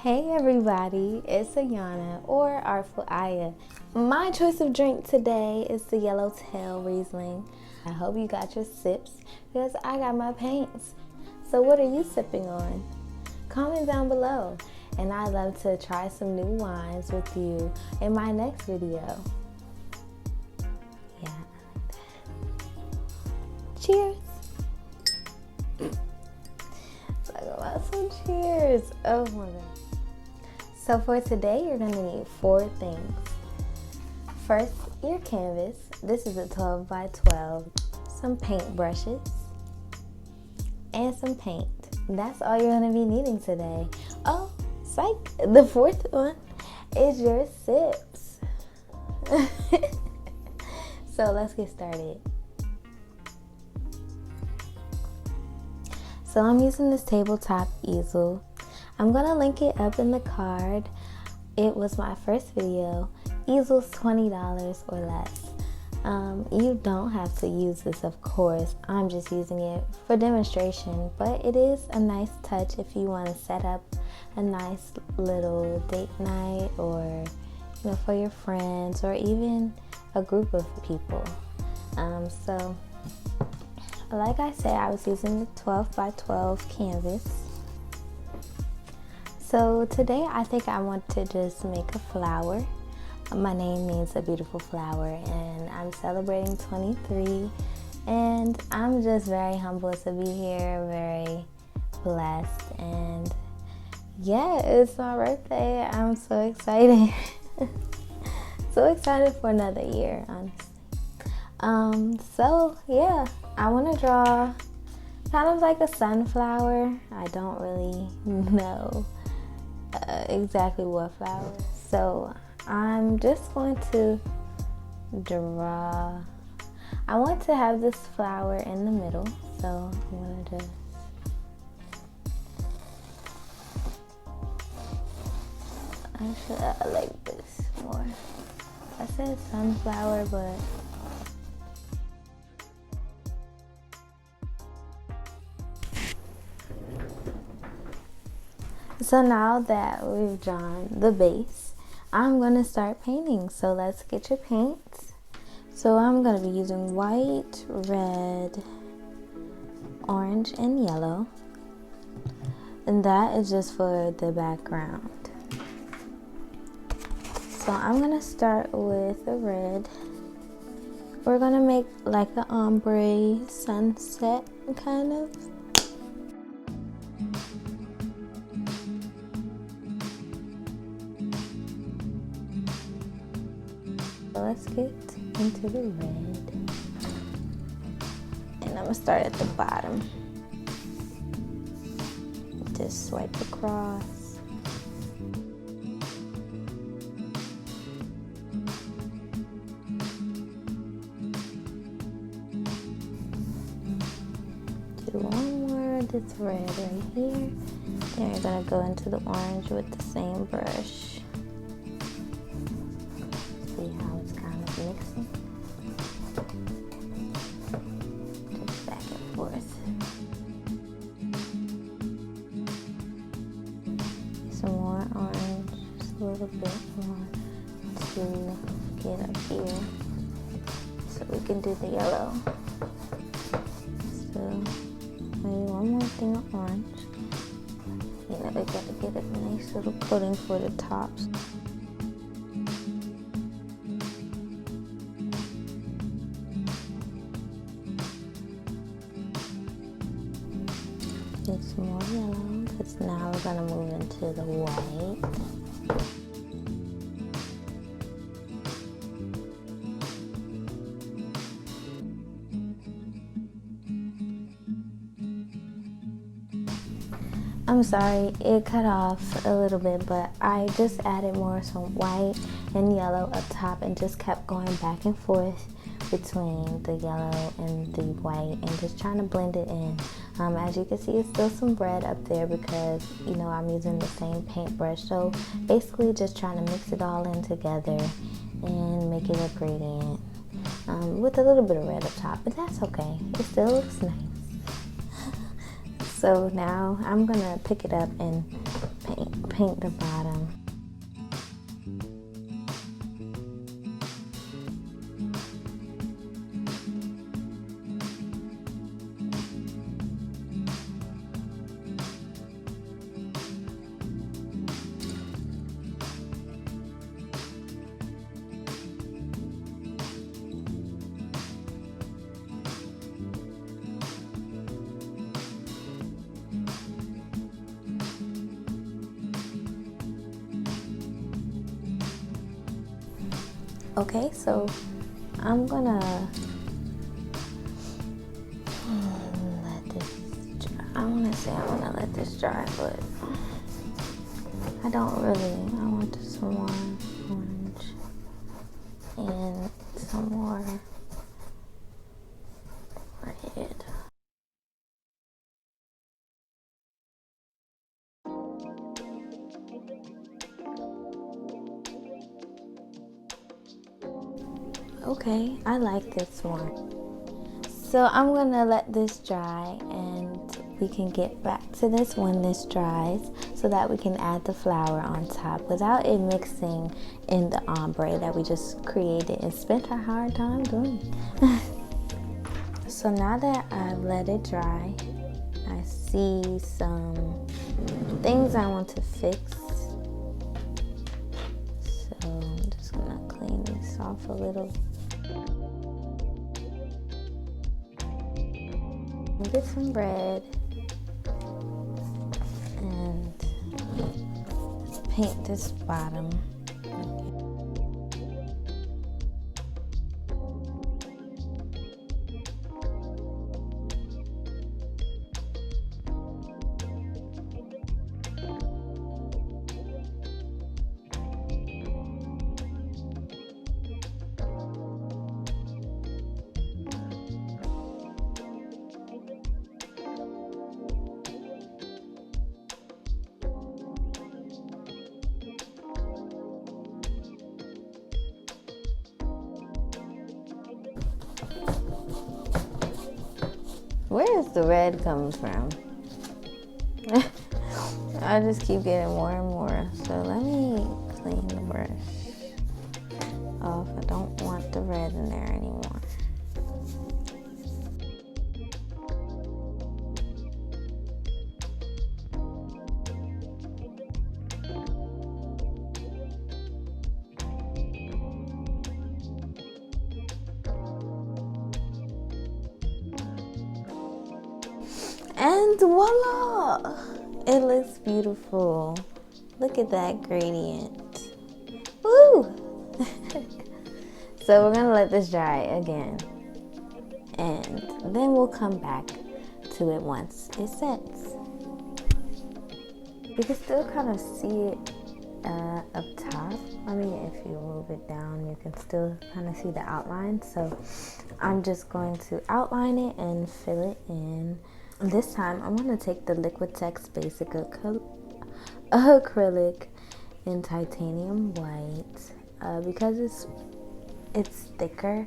Hey everybody, it's Ayana or Artful Aya. My choice of drink today is the Yellowtail Riesling. I hope you got your sips because I got my paints. So what are you sipping on? Comment down below, and I'd love to try some new wines with you in my next video. Yeah. Cheers! Talk about some cheers. Oh my god. So for today, you're gonna need 4 things. First, your canvas. This is a 12 by 12. Some paint brushes and some paint. That's all you're gonna be needing today. Oh, psych. The 4th one is your sips. So let's get started. So I'm using this tabletop easel. I'm gonna link it up in the card. It was my first video. Easel's $20 or less. You don't have to use this, of course. I'm just using it for demonstration, but it is a nice touch if you want to set up a nice little date night, or for your friends, or even a group of people. So like I said, I was using the 12 by 12 canvas. So today I think I want to just make a flower. My name means a beautiful flower, and I'm celebrating 23, and I'm just very humbled to be here, very blessed, and yeah, it's my birthday. I'm so excited. So excited for another year, honestly. So yeah, I want to draw kind of like a sunflower. I don't really know exactly what flower. So I'm just going to draw. I want to have this flower in the middle, so I'm going to just actually I like this more. I said sunflower, but so now that we've drawn the base, I'm going to start painting. So let's get your paints. So I'm going to be using white, red, orange, and yellow. And that is just for the background. So I'm going to start with the red. We're going to make like an ombre sunset kind of. So let's get into the red, and I'm gonna start at the bottom. Just swipe across. Do one more, this red right here. Then you're gonna go into the orange with the same brush. Mixing just back and forth. Some more orange, just a little bit more to get up here, so we can do the yellow. So maybe one more thing of orange. We gotta get a nice little coating for the tops. Get some more yellow, because now we're going to move into the white. I'm sorry, it cut off a little bit, but I just added more some white and yellow up top and just kept going back and forth between the yellow and the white and just trying to blend it in. As you can see, it's still some red up there because I'm using the same paintbrush. So basically just trying to mix it all in together and make it a gradient with a little bit of red up top, but that's okay. It still looks nice. So now I'm gonna pick it up and paint. paint the bottom. Okay, so I'm gonna let this dry. I wanna say I'm gonna let this dry, but I don't really. I want some more orange and some more red. Okay, I like this one. So I'm gonna let this dry and we can get back to this when this dries so that we can add the flower on top without it mixing in the ombre that we just created and spent a hard time doing. So now that I've let it dry, I see some things I want to fix. So I'm just gonna clean this off a little. Get some red and paint this bottom. Where is the red coming from? I just keep getting more and more. So let me clean the brush off. I don't want the red in there anymore. And voila! It looks beautiful. Look at that gradient. Woo! So we're gonna let this dry again. And then we'll come back to it once it sets. You can still kind of see it up top. I mean, if you move it down, you can still kind of see the outline. So I'm just going to outline it and fill it in. This time, I'm going to take the Liquitex Basic Acrylic in titanium white because it's thicker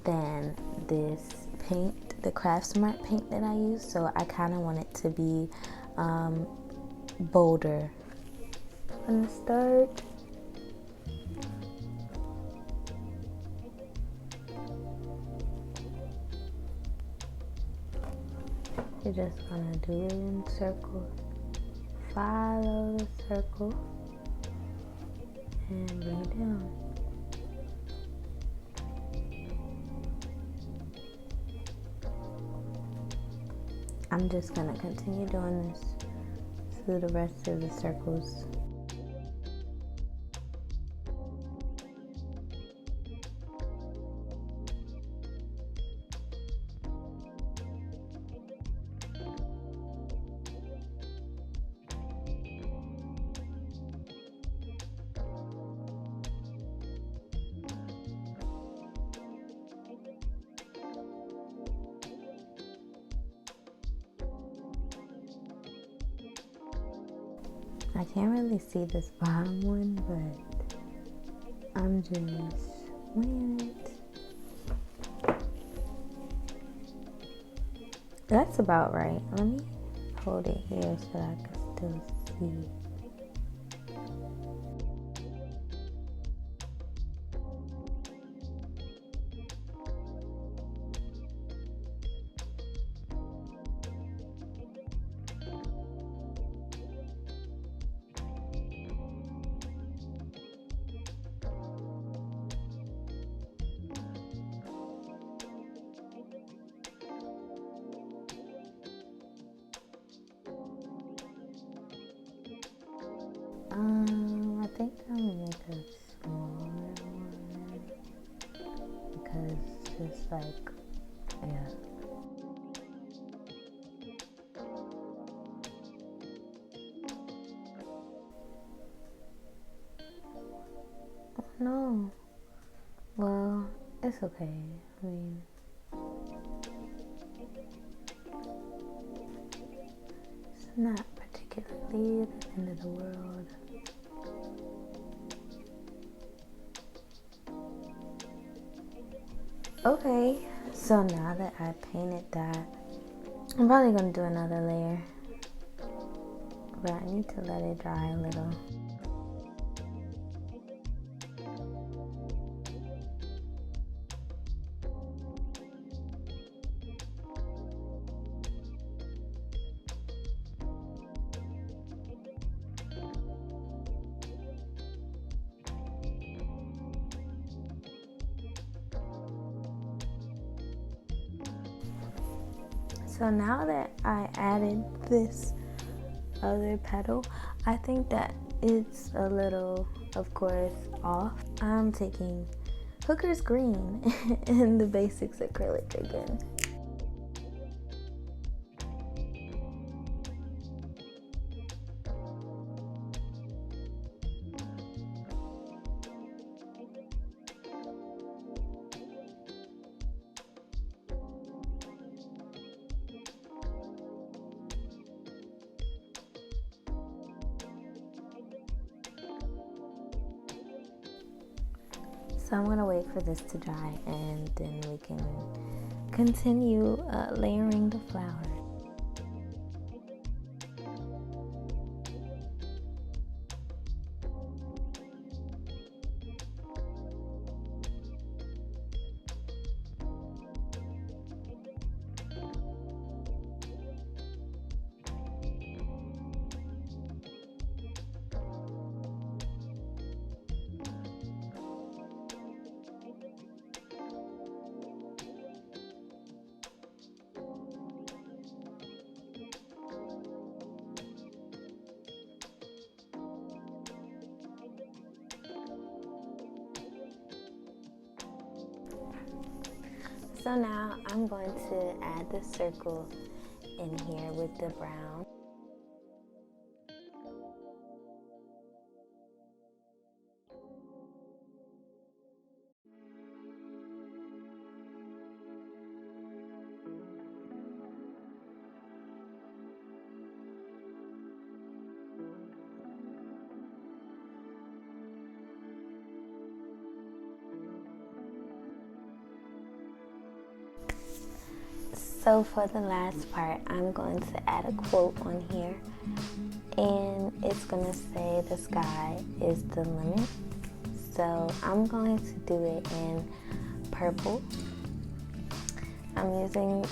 than this paint, the Craft Smart paint that I use. So I kind of want it to be bolder. I'm going to start. You're just gonna do it in circles. Follow the circle and bring it down. I'm just gonna continue doing this through the rest of the circles. I can't really see this bottom one, but I'm just winging it. That's about right. Let me hold it here so I can still see. just like, yeah. No. Well, it's okay. I mean, it's not particularly the end of the world. Okay, so now that I painted that, I'm probably gonna do another layer, but I need to let it dry a little. So now that I added this other petal, I think that it's a little, of course, off. I'm taking Hooker's Green and the Basics Acrylic again. So I'm gonna wait for this to dry and then we can continue layering the flower. So now I'm going to add the circle in here with the brown. So for the last part, I'm going to add a quote on here, and it's gonna say the sky is the limit. So I'm going to do it in purple. I'm using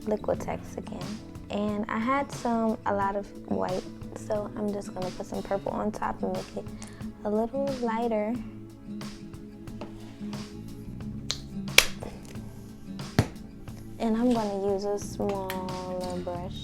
Liquitex again, and I had a lot of white, so I'm just gonna put some purple on top and make it a little lighter. And I'm going to use a smaller brush.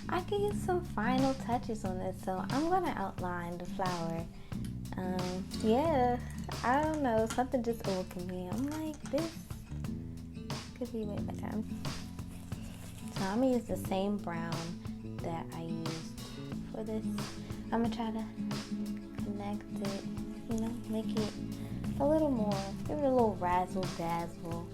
I can use some final touches on this, so I'm gonna outline the flower. Yeah, I don't know, something just awoke me. I'm like, this could be way better. So I'm gonna use the same brown that I used for this. I'm gonna try to connect it, make it a little more, give it a little razzle dazzle.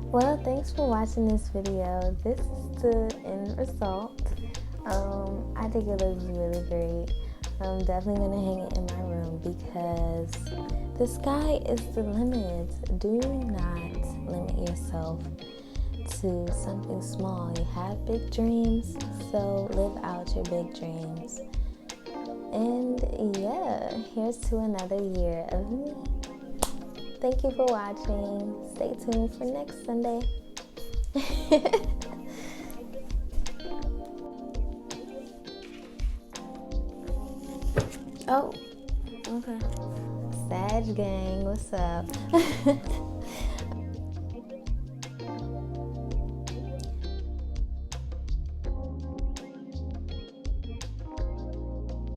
Well, thanks for watching this video. This is the end result. I think it looks really great. I'm definitely going to hang it in my room because the sky is the limit. Do not limit yourself to something small. You have big dreams, so live out your big dreams. And yeah, here's to another year of me. Thank you for watching. Stay tuned for next Sunday. Oh, okay. Sag gang, what's up?